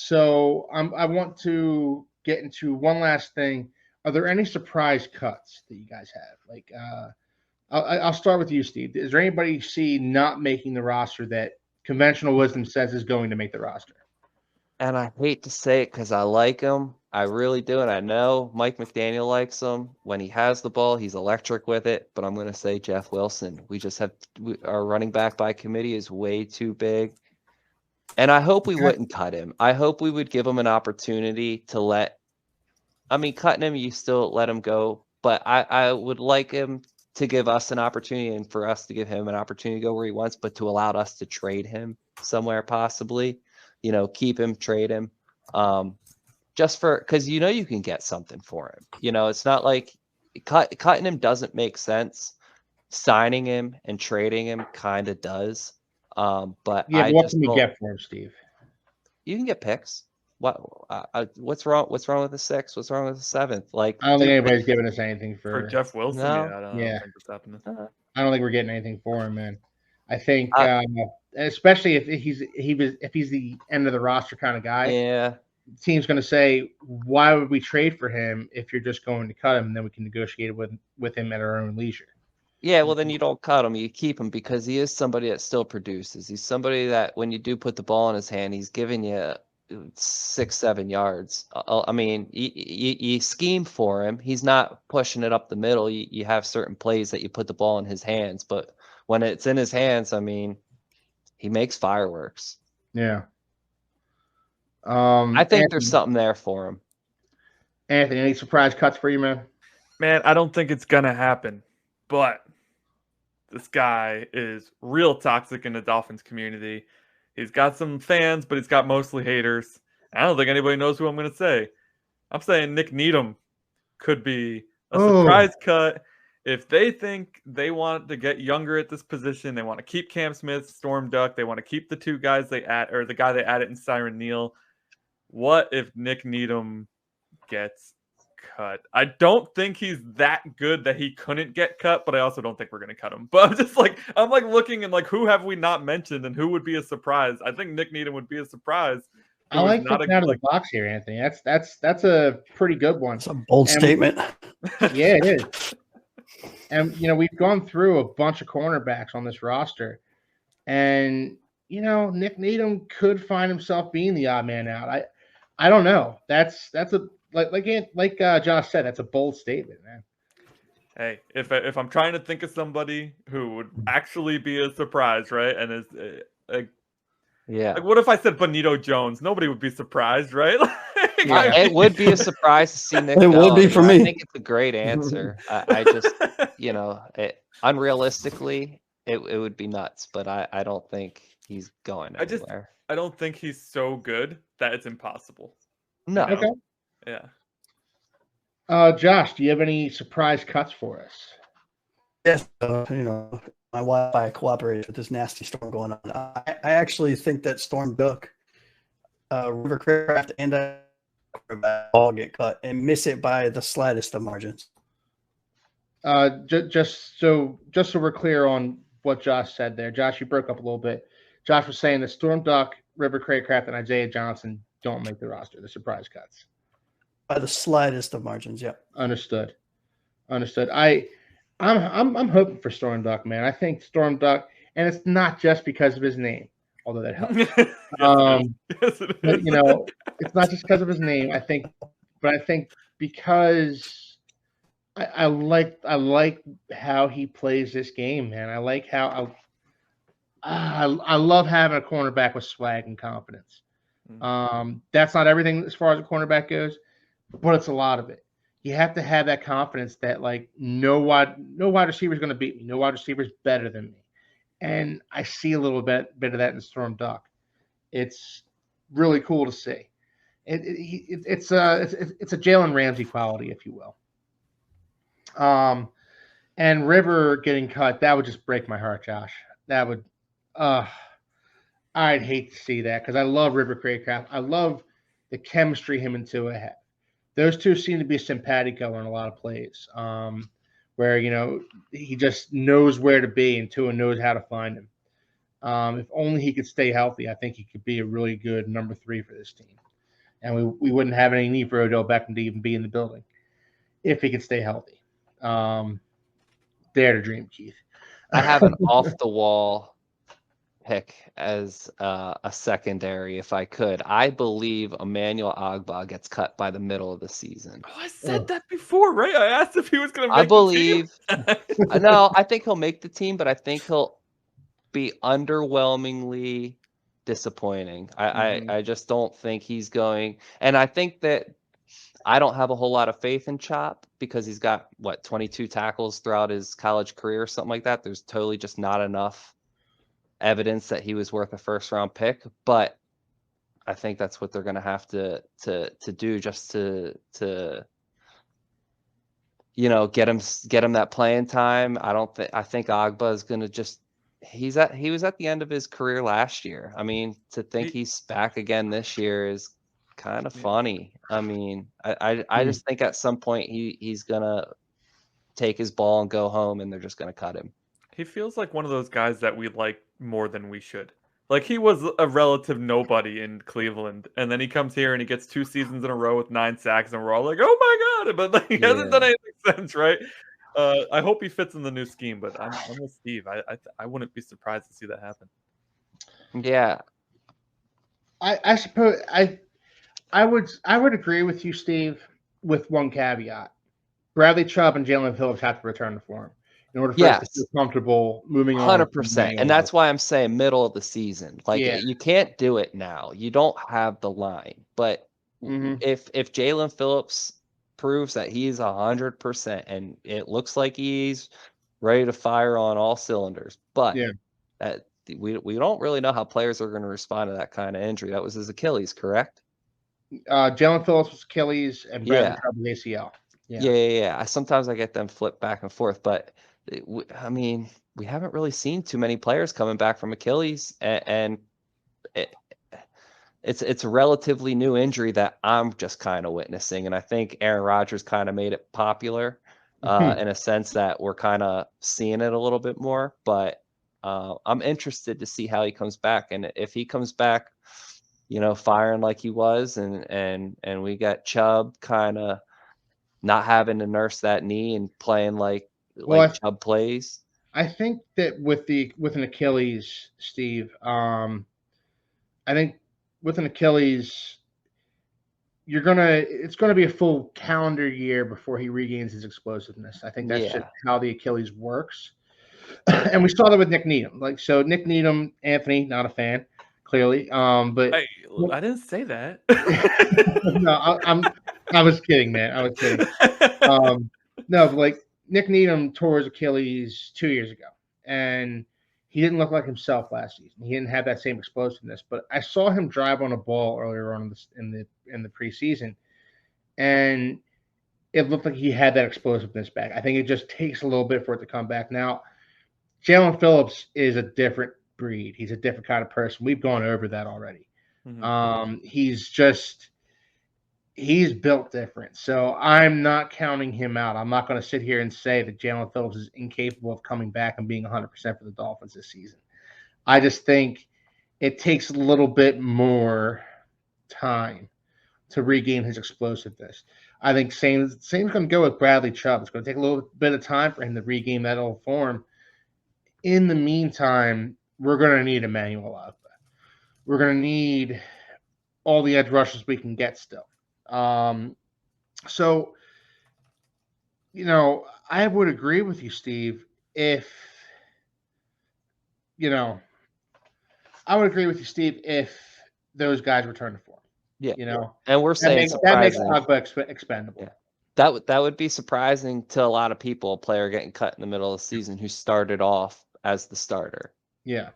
So I want to get into one last thing. Are there any surprise cuts that you guys have? I'll start with you, Steve. Is there anybody you see not making the roster that conventional wisdom says is going to make the roster? And I hate to say it because I like him. I really do. And I know Mike McDaniel likes him. When he has the ball, he's electric with it. But I'm going to say Jeff Wilson. Our running back by committee is way too big. And I hope we wouldn't cut him. I hope we would give him an opportunity to cutting him, you still let him go. But I would like him to give us an opportunity and for us to give him an opportunity to go where he wants, but to allow us to trade him somewhere possibly. Keep him, trade him, just because you can get something for him. It's not like cutting him doesn't make sense. Signing him and trading him kind of does. But Yeah, I but what just can we don't. get for him, Steve? You can get picks. What's wrong? What's wrong with the 6th? What's wrong with the 7th? I don't think anybody's giving us anything for Jeff Wilson. No. Yeah, I don't think that's happening. I don't think we're getting anything for him, man. I think, especially if he's the end of the roster kind of guy. Yeah. The team's going to say, why would we trade for him if you're just going to cut him, and then we can negotiate with him at our own leisure? Yeah, well, then you don't cut him. You keep him because he is somebody that still produces. He's somebody that when you do put the ball in his hand, he's giving you 6-7 yards. You scheme for him. He's not pushing it up the middle. You have certain plays that you put the ball in his hands, but when it's in his hands, he makes fireworks. Yeah. I think there's something there for him. Anthony, any surprise cuts for you, man? Man, I don't think it's gonna happen, but this guy is real toxic in the Dolphins community. He's got some fans, but he's got mostly haters. I don't think anybody knows who I'm going to say. I'm saying Nick Needham could be a surprise cut. If they think they want to get younger at this position, they want to keep Cam Smith, Storm Duck, they want to keep the two guys the guy they added in Siren Neal. What if Nick Needham gets cut? I don't think he's that good that he couldn't get cut, but I also don't think we're going to cut him. But I'm looking and who have we not mentioned and who would be a surprise? I think Nick Needham would be a surprise. I like thinking out of the box here, Anthony. That's a pretty good one. It's a bold statement. Yeah, it is. And we've gone through a bunch of cornerbacks on this roster, and Nick Needham could find himself being the odd man out. I don't know. That's a like Josh said, that's a bold statement, man. Hey, if I'm trying to think of somebody who would actually be a surprise, right? And is yeah. What if I said Benito Jones? Nobody would be surprised, right? It would be a surprise to see Nick. It would be for me. I think it's a great answer. I just, unrealistically, it would be nuts, but I don't think he's going anywhere. I don't think he's so good that it's impossible. No. Okay. Yeah. Josh, do you have any surprise cuts for us? Yes. My Wi-Fi cooperates with this nasty storm going on. I actually think that Storm Duck, Rivercraft, and all get cut and miss it by the slightest of margins. Just so we're clear on what Josh said there. Josh, you broke up a little bit. Josh was saying that Storm Duck, River Craycraft, and Isaiah Johnson don't make the roster. The surprise cuts. By the slightest of margins, yeah. Understood. I'm hoping for Storm Duck, man. I think Storm Duck, and it's not just because of his name, although that helps. Yes, it is. But, it's not just because of his name. I think because I like how he plays this game, man. I like how I love having a cornerback with swag and confidence. That's not everything as far as a cornerback goes, but it's a lot of it. You have to have that confidence that no wide receiver is going to beat me. No wide receiver is better than me. And I see a little bit of that in Storm Duck. It's really cool to see. It's a Jalen Ramsey quality, if you will. And River getting cut, that would just break my heart, Josh. That would, I'd hate to see that because I love River Craycraft. I love the chemistry him and Tua have. Those two seem to be simpatico in a lot of plays, where he just knows where to be and Tua knows how to find him. If only he could stay healthy, I think he could be a really good number 3 for this team. And we wouldn't have any need for Odell Beckham to even be in the building if he could stay healthy. Dare to dream, Keith. I have an off the wall pick as a secondary if I could. I believe Emmanuel Ogbah gets cut by the middle of the season. Oh, I said that before, right? I asked if he was going to I make believe. the team. No, I think he'll make the team, but I think he'll be underwhelmingly disappointing. I just don't think he's going. And I think that I don't have a whole lot of faith in Chop because he's got 22 tackles throughout his college career or something like that. There's totally just not enough evidence that he was worth a first round pick, but I think that's what they're going to have to do just to get him that playing time. I think Ogbah is going to just he was at the end of his career last year. I mean, to think he's back again this year is kind of funny. I mean, I just think at some point he's gonna take his ball and go home, and they're just gonna cut him. He feels like one of those guys that we like more than we should. Like, he was a relative nobody in Cleveland, and then he comes here and he gets 2 seasons in a row with 9 sacks, and we're all like, "Oh my god!" But like, he hasn't done anything since, right? I hope he fits in the new scheme, but I'm with Steve. I wouldn't be surprised to see that happen. Yeah, I suppose I would agree with you, Steve, with one caveat. Bradley Chubb and Jalen Phillips have to return to form in order for us to feel comfortable moving on. 100%. And that's why I'm saying middle of the season. Like, you can't do it now. You don't have the line. But if Jalen Phillips proves that he's 100% and it looks like he's ready to fire on all cylinders, but that we don't really know how players are going to respond to that kind of injury. That was his Achilles, correct? Jalen Phillips was Achilles and Bradley Chubb was ACL. Yeah. Sometimes I get them flipped back and forth, but I mean, we haven't really seen too many players coming back from Achilles, and it's a relatively new injury that I'm just kind of witnessing, and I think Aaron Rodgers kind of made it popular in a sense that we're kind of seeing it a little bit more. But I'm interested to see how he comes back, and if he comes back, firing like he was, and we got Chubb kind of not having to nurse that knee and playing like Chubb plays. I think that with an Achilles, Steve, I think with an Achilles, it's gonna be a full calendar year before he regains his explosiveness. I think that's just how the Achilles works. And we saw that with Nick Needham. Nick Needham, Anthony, not a fan, clearly. But I didn't say that. No, I was kidding, man. I was kidding. No, but Nick Needham tore his Achilles 2 years ago, and he didn't look like himself last season. He didn't have that same explosiveness. But I saw him drive on a ball earlier on in the preseason, and it looked like he had that explosiveness back. I think it just takes a little bit for it to come back. Now, Jalen Phillips is a different breed. He's a different kind of person. We've gone over that already. He's built different. So I'm not counting him out. I'm not going to sit here and say that Jalen Phillips is incapable of coming back and being 100% for the Dolphins this season. I just think it takes a little bit more time to regain his explosiveness. I think same's going to go with Bradley Chubb. It's going to take a little bit of time for him to regain that old form. In the meantime, we're going to need Emmanuel Ogbah. We're going to need all the edge rushes we can get still. So, I would agree with you, Steve, if those guys return to form. Yeah. And we're saying that makes Ogbah expendable. Yeah. That would be surprising to a lot of people, a player getting cut in the middle of the season who started off as the starter. Yeah.